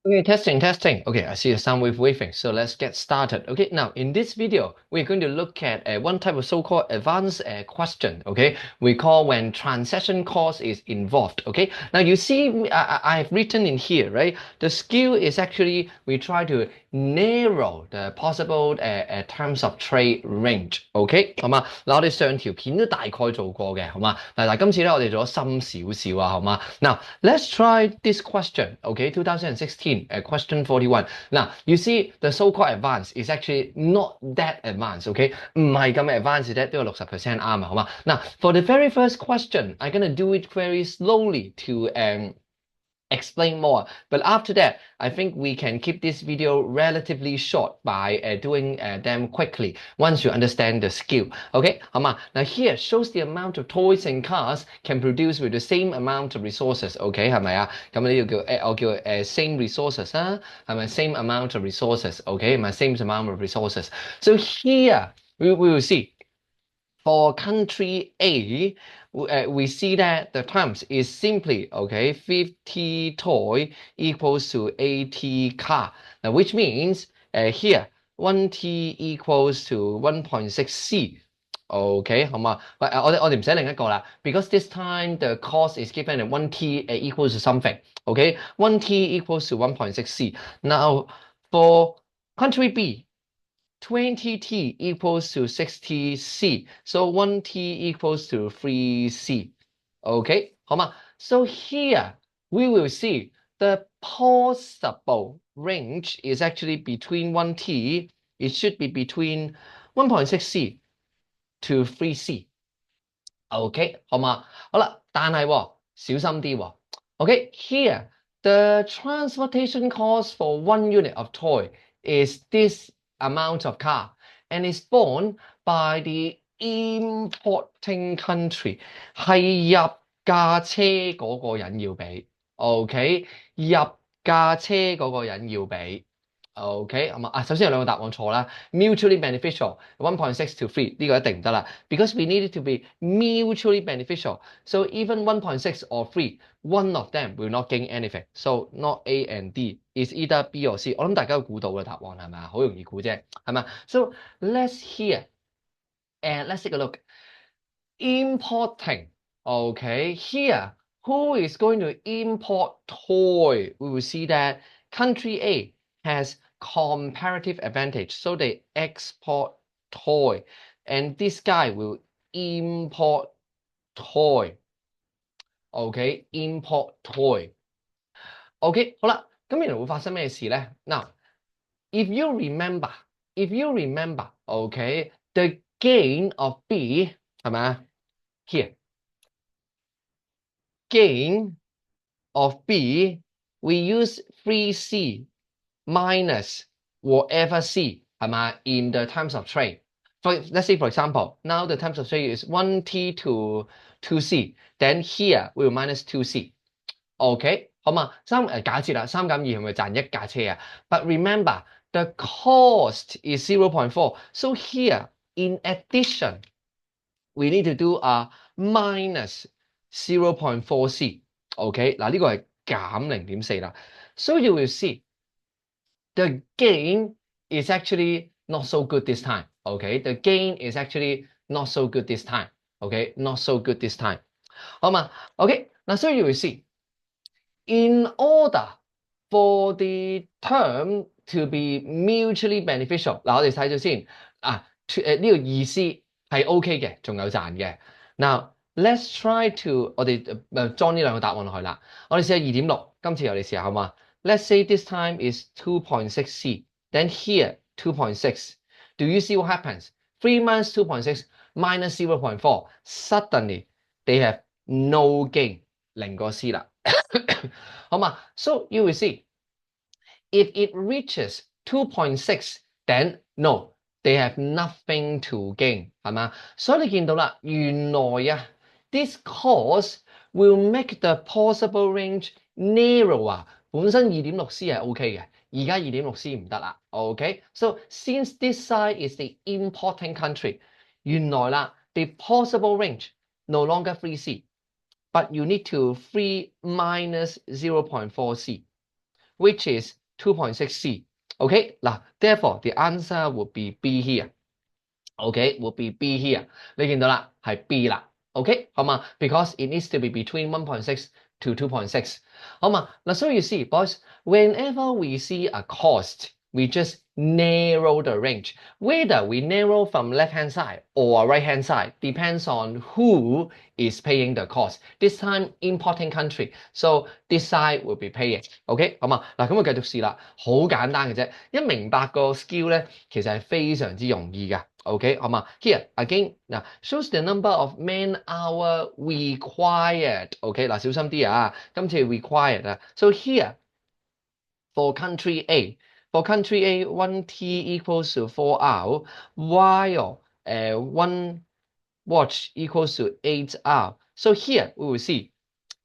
Okay, testing. Okay, I see the sound wave waving. So let's get started. Okay, now in this video, we're going to look at one type of so-called advanced question. Okay, we call when transaction cost is involved. Okay, now you see, I've written in here, right? The skill is actually we try to narrow the possible terms of trade range。OK，好嘛？嗱，我哋上條片都大概做過嘅，好嘛？嗱，今次咧我哋做咗深少少啊，好嘛？嗱，let's try this question. OK, 2016, question 41. Now, you see the so-called advanced is actually not that advanced. OK，唔係咁 advanced 啫，都有60%啱啊，好嘛？嗱，for the very first question, I'm gonna do it very slowly to explain more. But after that, I think we can keep this video relatively short by doing them quickly once you understand the skill. Okay, 好嘛？ Now here shows the amount of toys and cars can produce with the same amount of resources. OK， 係咪啊？咁呢個叫我叫same resources 啦，係咪 same amount of resources? OK，咪 same amount of resources. So here we will see. For country A, we see that the terms is simply, okay, 50 toy equals to 80 car. Now, which means here, 1T equals to 1.6C. OK，好嘛？我哋唔使另一個啦，because this time the cost is given at 1T equals to something. OK, 1T equals to 1.6C. Now, for country B, 20t equals to 60c. So 1t equals to 3c. Okay, 好嘛? So here we will see the possible range is actually between 1t. It should be between 1.6c to 3c. OK，好嘛？好啦，但係小心啲喎。OK, here the transportation cost for 1 unit of toy is this amount of car and is borne by the importing country， 係入架車嗰個人要俾。OK， 入架車嗰個人要俾。OK， 咁啊，首先有兩個答案錯啦。Mutually beneficial 1.6 to 3呢個一定唔得啦，because we need it to be mutually beneficial. So even 1.6 or 3, one of them will not gain anything. So not A and D is either B or C。我諗大家都估到嘅答案係咪啊？好容易估啫，係咪？So let's hear and let's take a look. Importing. Okay, here who is going to import toy? We will see that country A has comparative advantage, so they export toy, and this guy will import toy. Okay, import toy. Okay，好啦，咁原來會發生咩事咧？Now, if you remember, okay, the gain of B 係咪啊？Here, gain of B, we use 3C minus whatever C, in the terms of trade. Let's say, for example, now the terms of trade is 1T to 2C. Then here we will minus 2C. OK， 好嘛？假設啦，3減2係咪賺一架車啊？But remember, the cost is 0.4. So here, in addition, we need to do a minus 0.4C. OK， 嗱呢個係減0.4啦。So you will see the gain is actually not so good this time. OK, the gain is actually not so good this time. OK, not so good this time. 好嘛 ？OK， 嗱所以 you will see in order for the term to be mutually beneficial， 嗱我哋睇咗先啊，呢個意思係 OK 嘅，仲有賺嘅。Now let's try to 我哋裝呢兩個答案落去啦。我哋試下2.6，今次我哋試下好嘛？Let's say this time is 2.6c, then here 2.6. Do you see what happens? 3 minus 2.6 minus 0.4. Suddenly they have no gain， 零個 c 啦。好嘛 ？So you will see if it reaches 2.6, then no, they have nothing to gain， 係嘛？所以你見到啦，原來啊 this cost will make the possible range narrow 啊。本身 2.6C 係 OK 嘅，而家 2.6C 唔得啦。OK， so since this side is the importing country， 原來啦 the possible range no longer 3C，but you need to 3 minus 0.4C。which is 2.6C. Okay, now therefore the answer would be B here. Okay, would be B here. 你見到啦，係 B 啦。OK， 好嘛 ？Because it needs to be between 1.6 to 2.6. 好嘛？嗱，so you see, boys, whenever we see a cost, we just narrow the range. Whether we narrow from left-hand side or right-hand side depends on who is paying the cost. This time importing country, so this side will be paying. OK， 好嘛？嗱，咁我繼續試啦，好簡單嘅啫。一明白個 skill 咧，其實係非常之容易㗎。OK， 好嘛 ？Here again 嗱 ，shows the number of man hour required。OK， 嗱，小心啲啊，今次 required 啊。So here for country A，for country A 1T equals to 4 hour while 1 watch equals to 8 hour. So here we will see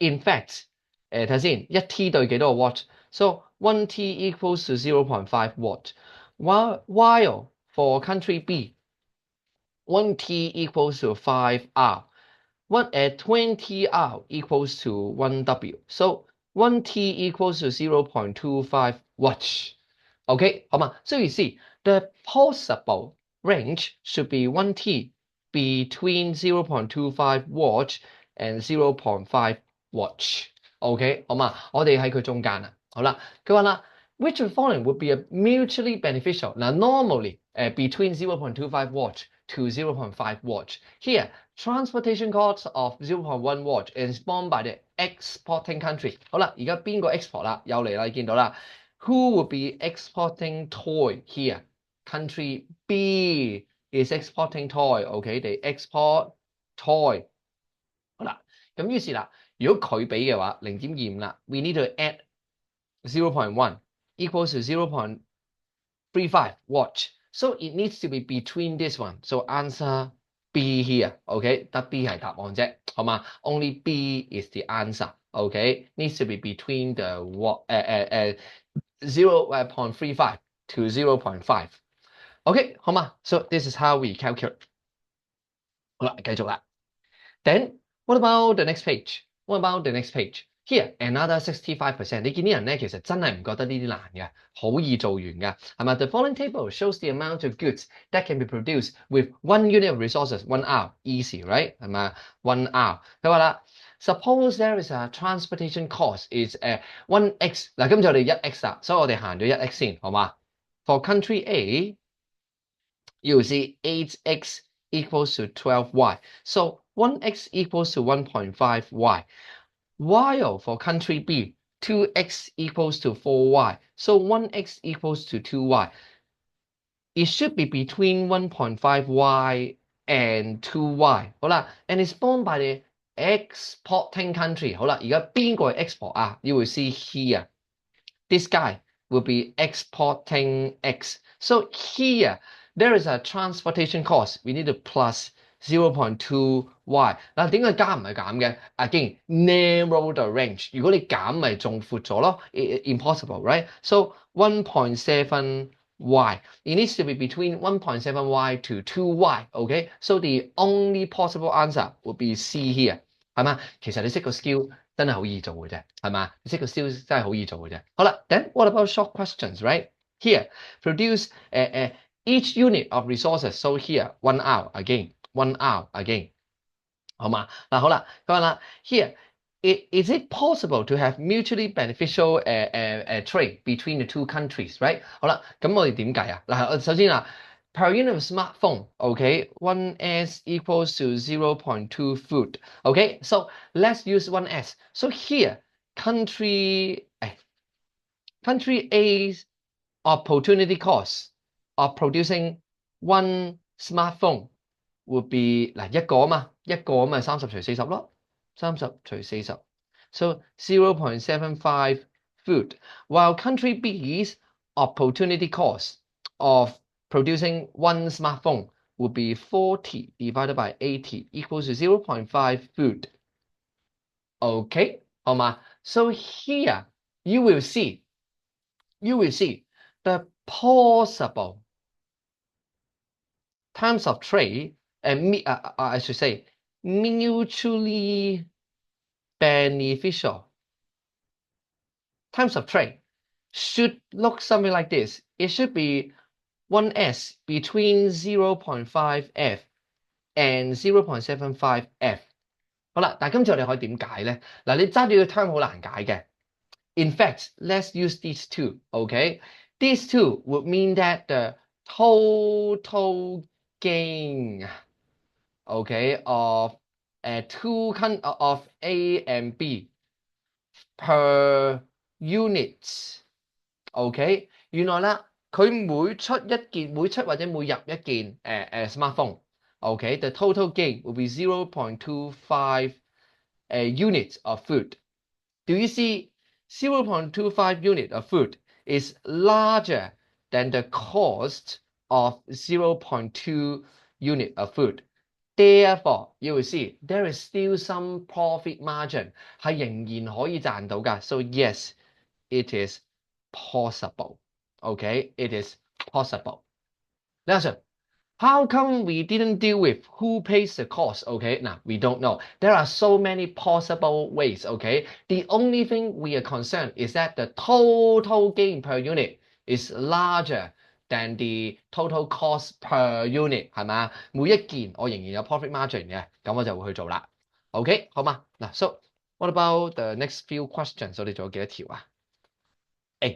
in fact 睇下先，1T 對幾多個 watch？So 1T equals to 0.5 watt. While for country B 1T equals to 5 R. 20 R equals to 1 W. So 1T equals to 0.25 watts. Okay, 好嘛? So you see, the possible range should be 1T between 0.25 watts and 0.5 watts. Okay, 好嘛？我哋喺佢中間啦。好啦，佢話啦。Which of the following would be a mutually beneficial? Now, normally between 0.25 watts to 0.5 watts. Here, transportation cost of 0.1 watt is borne by the exporting country. 好啦，而家邊個 export 啦？又嚟啦，你見到啦。Who would be exporting toy here? Country B is exporting toy. Okay, they export toy. 好啦，咁於是啦，如果佢俾嘅話，0.25啦 ，we need to add 0.1 equals to 0.35 watt. So it needs to be between this one. So answer B here. Okay, 得 B 係答案啫，好嘛 ？Only B is the answer. Okay, needs to be between the 0.35 to 0.5. Okay, 好嘛 ？So this is how we calculate. 好啦，繼續啦。Then what about the next page? What about the next page? Here another 65%。你見啲人咧，其實真係唔覺得呢啲難嘅，好易做完㗎，係咪？The following table shows the amount of goods that can be produced with 1 unit of resources 1 hour. Easy, right? 係咪 1 hour？佢話啦 ，suppose there is a transportation cost is 1x。嗱，今次我哋1x 啦，所以我哋行咗1x 先，好嘛 ？For country A, you see 8x equals to 12y. So 1x equals to 1.5y. While for country B, 2x equals to 4y. So 1x equals to 2y. It should be between 1.5y and 2y. 好啦 and it's borne by the exporting country. 好啦，而家邊個係 export 啊？ You will see here. This guy will be exporting X. So here, there is a transportation cost. We need to plus 0.2y. 嗱，點解加唔係減嘅 ？Again, narrow the range. 如果你減咪仲闊咗咯 ，impossible, right? So 1.7y. It needs to be between 1.7y to 2y. Okay, so the only possible answer would be C here. 係嘛？其實你識個 skill 真係好易做嘅啫，係嘛？你識個 skill 真係好易做嘅啫。好啦 ，then what about short questions, right? Here, produce each unit of resources. So here, 1 hour again, 1 hour again. 好嘛？嗱，好啦，佢話啦 ，here, is it possible to have mutually beneficial trade between the two countries, right? 好啦，咁我哋點計啊？嗱，首先啊。Per unit of smartphone, okay, 1s equals to 0.2 food. Okay, so let's use 1s. So here, country A's opportunity cost of producing one smartphone would be 嗱一個啊嘛，30除40咯，30除40。So 0.75 food, while country B's opportunity cost of producing one smartphone would be 40 divided by 80 equals to 0.5 food. Okay, 好嘛? So here you will see the possible terms of trade and I should say mutually beneficial terms of trade should look something like this. It should be 1s between 0.5f and 0.75f。好啦，但係今次我哋可以點解咧？嗱，你揸住個 term 好難解嘅。In fact, let's use these two, okay? These two would mean that the total gain, okay, of two of A and B per unit, okay? 原來啦，佢每出或者每入一件smartphone, okay? The total gain will be 0.25 units of food. Do you see 0.25 unit of food is larger than the cost of 0.2 unit of food? Therefore, you will see there is still some profit margin 係仍然可以賺到㗎。So yes, it is possible. Okay, it is possible. Listen. How come we didn't deal with who pays the cost? Okay, now we don't know. There are so many possible ways. Okay, the only thing we are concerned is that the total gain per unit is larger than the total cost per unit，係嘛？每一件我仍然有 profit margin 嘅，咁我就會去做啦。OK，好嘛？嗱 ，so what about the next few questions？我哋仲有幾多條啊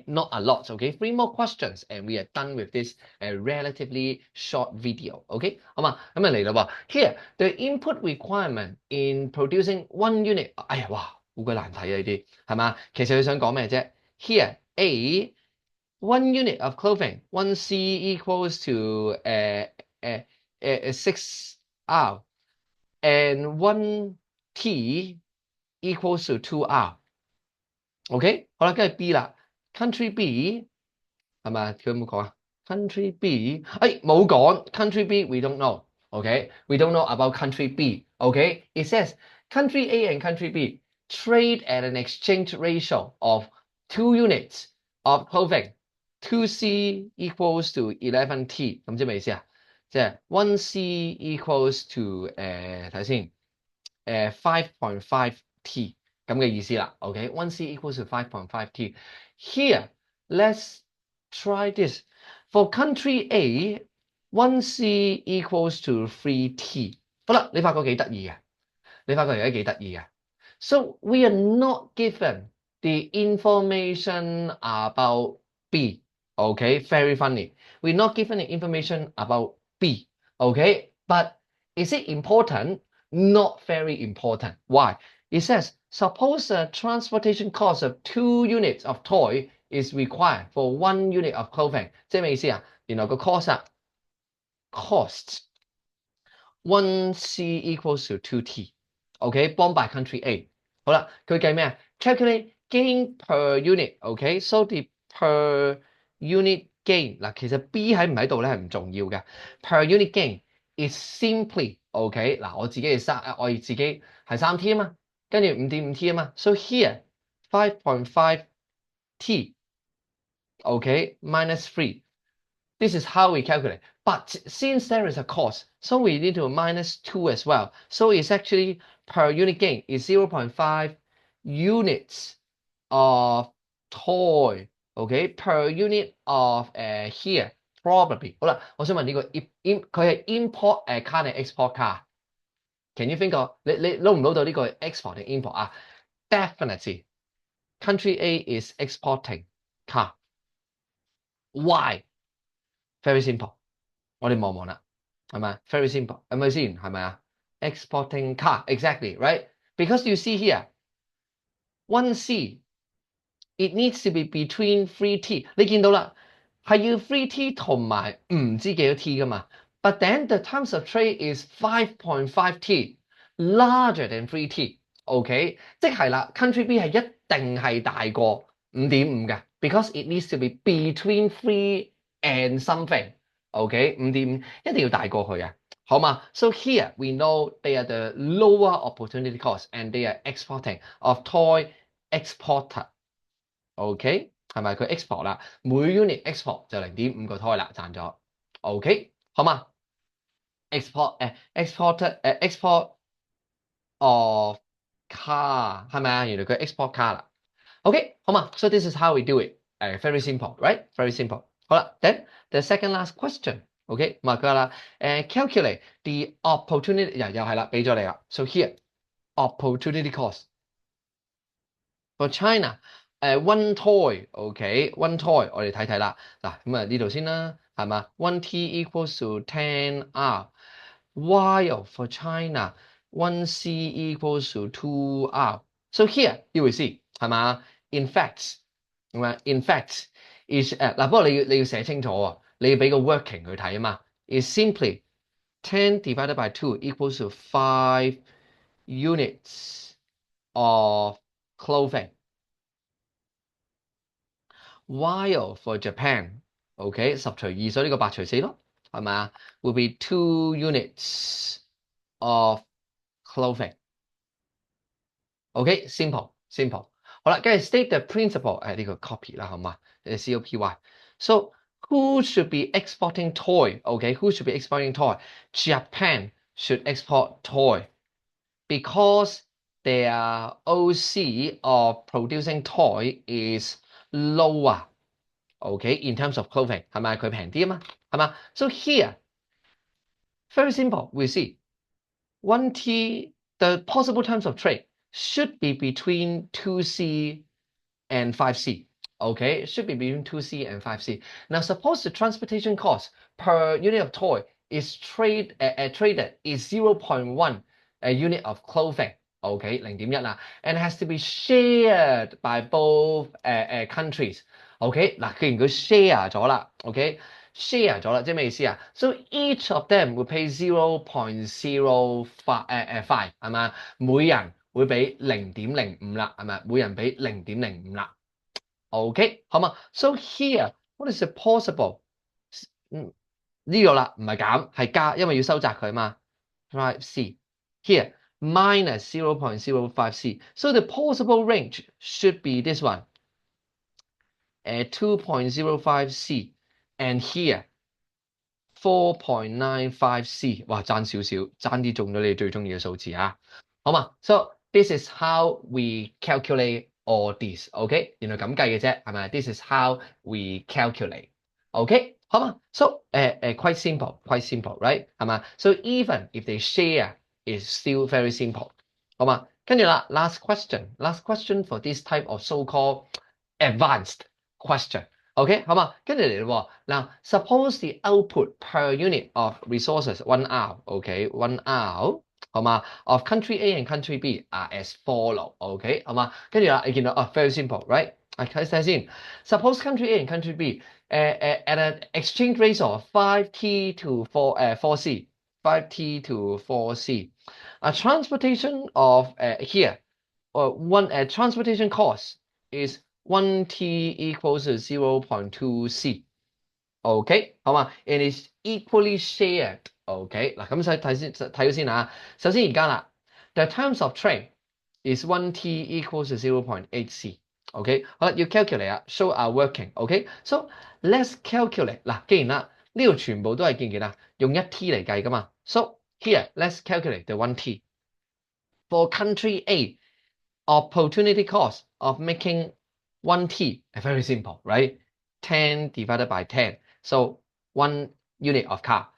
？Not a lot, okay? 3 more questions and we are done with this relatively short video, okay? 好嘛，咁啊嚟啦喎。Here, the input requirement in producing 1 unit， 哎呀，哇，好鬼難睇啊呢啲，係嘛？其實佢想講咩啫 ？Here, A, 1 unit of clothing, 1 C equals to 6 R, and 1 T equals to 2 R. OK， 好啦，跟住 B 啦。Country B 係咪？佢有冇講啊 ？Country B， 冇講 Country B we don't know. Okay, we don't know about Country B. Okay, it says Country A and Country B trade at an exchange ratio of 2 units of clothing. 2C equals to 11T， 咁即係咩意思啊？即係 1C equals to 睇先5.5T。咁嘅意思啦 ，OK， 1C equals to 5.5T. Here, let's try this. For country A, 1C equals to 3T. 好啦，你發覺幾得意嘅？你發覺而家幾得意嘅 ？So we are not given the information about B. Okay, very funny. We're not given the information about B. Okay, but is it important? Not very important. Why? It says, suppose a transportation cost of 2 units of toy is required for 1 unit of clothing。即係咩意思啊？原來個 cost 啊 ，cost 1C equals to 2T。OK， 幫 by country A。好啦，佢計咩啊 ？Calculate gain per unit。OK， so the per unit gain 嗱，其實 B 喺唔喺度咧係唔重要嘅。Per unit gain is simply OK 嗱，我自己係3T 啊嘛。跟住 5.5T 啊嘛 ，so here 5.5T okay minus 3. This is how we calculate. But since there is a cost, so we need to minus 2 as well. So it's actually per unit gain is 0.5 units of toy. Okay, per unit of here probably. 好啦，我想問呢個佢係 import car 定 export car？Can you think of 你撈唔撈到呢個 export 定 import 啊？ Definitely, country A is exporting car. Why? Very simple. 我哋望啦，係咪 ？Very simple， 係咪先？係咪啊 ？Exporting car, exactly, right? Because you see here, 1C, it needs to be between 3T。你見到啦，係要 3T 同埋唔知幾多 T 噶嘛？ But then the terms of trade is 5.5T, larger than 3T。OK， 即係啦 ，Country B 係一定係大過 5.5 嘅 ，because it needs to be between 3 and something。OK， 5.5一定要大過佢啊，好嘛 ？So here we know they are the lower opportunity cost and they are exporting of toy exporter。OK， 係咪佢 export 啦？每 unit export 就 0.5 個 toy 啦，賺咗。OK， 好嘛 ？export export of car 係咪啊？原來佢 export car 啦。OK， 好嘛 ？So this is how we do it. very simple, right? Very simple. 好啦 then the second last question. OK， 咁啊佢話啦calculate the opportunity 又係啦，俾咗你啦。So here opportunity cost for China， one toy，OK，one toy 我哋睇睇啦。嗱咁啊呢度先啦，係嘛 ？1 T equals to 10 R， while for China 1 C equals to 2 R。So here you will see 係嘛 ？In fact， 咁啊 in fact is 嗱，不過你要寫清楚啊，你要俾個 working 佢睇啊嘛。Is simply 10 divided by 2 equals to 5 units of clothing. While for Japan，OK， 10除2，所以呢個8除4咯，係咪啊 ？Will be 2 units of clothing。OK，simple simple。好啦，跟住 state the principle，呢個 copy 啦，好嘛？COPY。So who should be exporting toy？OK，who should be exporting toy？ Japan should export toy because their OC of producing toy is lower. Okay, in terms of clothing， 係咪佢平啲啊嘛？係嘛 ？So here, very simple. We see 1T, the possible terms of trade should be between 2C and 5C. Okay, should be between 2C and 5C. Now, suppose the transportation cost per unit of toy is traded is 0.1 unit of clothing. Okay, 0.1啦 and has to be shared by both countries. OK， 嗱，既然佢 share 咗啦 ，OK，share 咗啦，即係咩意思啊 ？So each of them will pay 0.05 5係嘛？每人會俾0.05啦，係咪？每人俾0.05啦。OK， 好嘛 ？So here what is it possible？ 呢個啦，唔係減，係加，因為要收窄佢嘛。Right C here minus 0.05 C. So the possible range should be this one. 2.05 C and here 4.95 C， 哇，爭少少，爭啲中咗你最中意嘅數字啊，好嘛 ？So this is how we calculate all this， OK？ 原來咁計嘅啫，係咪 ？This is how we calculate，OK？ 好嘛 ？So quite simple，quite simple，right？ 係嘛 ？So even if they share is still very simple， 好嘛？跟住啦 ，last question for this type of so-called advanced question。OK， 好嘛？跟住嚟咯喎，嗱 ，suppose the output per unit of resources 1 R，OK，1 R， 好嘛 ？of country A and country B are as follow，OK， 好嘛？跟住啦，你見到very simple，right？ 睇睇先 ，suppose country A and country B at an exchange rate of 5T to 4C，5T to 4C，a transportation of here one transportation cost is 1T equals to 0.2 C。OK， 好嘛 ？It is equally shared。OK， 嗱咁睇咗先啊。首先而家啦 ，the terms of trade is 1T equals to 0.8 C。OK， 好啦，要 calculate 啊 ，show our working。OK，so let's calculate。嗱，既然啦，呢度全部都係記唔記得用1T 嚟計噶嘛 ？So here let's calculate the 1T for country A. Opportunity cost of making 1T, very simple, right? 10 divided by 10, so 1 unit of car.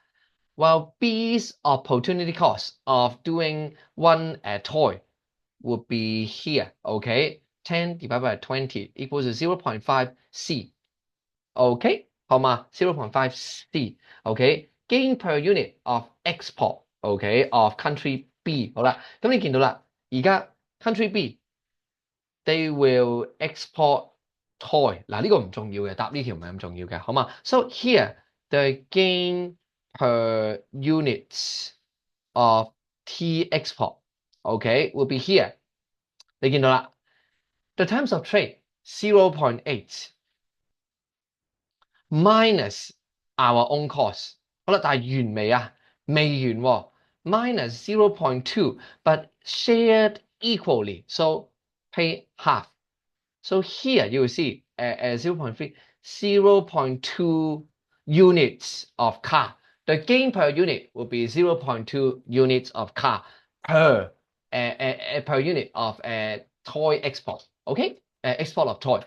While B's opportunity cost of doing one toy would be here, okay? 10 divided by 20 equals to 0.5 C. Okay, 好嘛 0.5 C. Okay, gain per unit of export, okay, of country B. 好啦，咁你見到啦，而家 country B they will export toy。嗱，呢個唔重要嘅，答呢條唔係咁重要嘅，好嘛 ？So here the gain per units of T export, okay, will be here。你見到啦 ，the terms of trade 0.8 minus our own cost。好啦，但係完未啊？未完喎，minus 0.2 but shared equally, so pay half。So here you will see 0.3, 0.2 units of car. The gain per unit will be 0.2 units of car per unit of toy export. Okay, export of toy.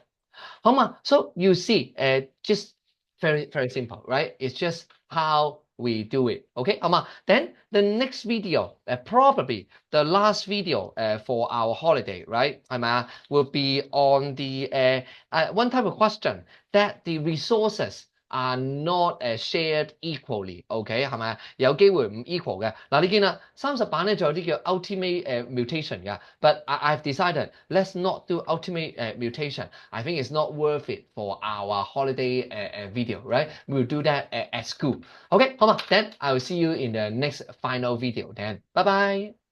好嘛？So you see, just very simple, right? It's just how we do it. OK， 好嘛？Then the next video, probably the last video, for our holiday, right？係咪啊？Will be on the one type of question that the resources are not shared equally，OK， 係咪啊？有機會唔 equal 嘅。嗱，你見啦，30版咧仲有啲叫 ultimate mutation 嘅，but I've decided let's not do ultimate mutation. I think it's not worth it for our holiday video, right? We'll do that at school. OK，好嘛？Then I will see you in the next final video. Then bye bye.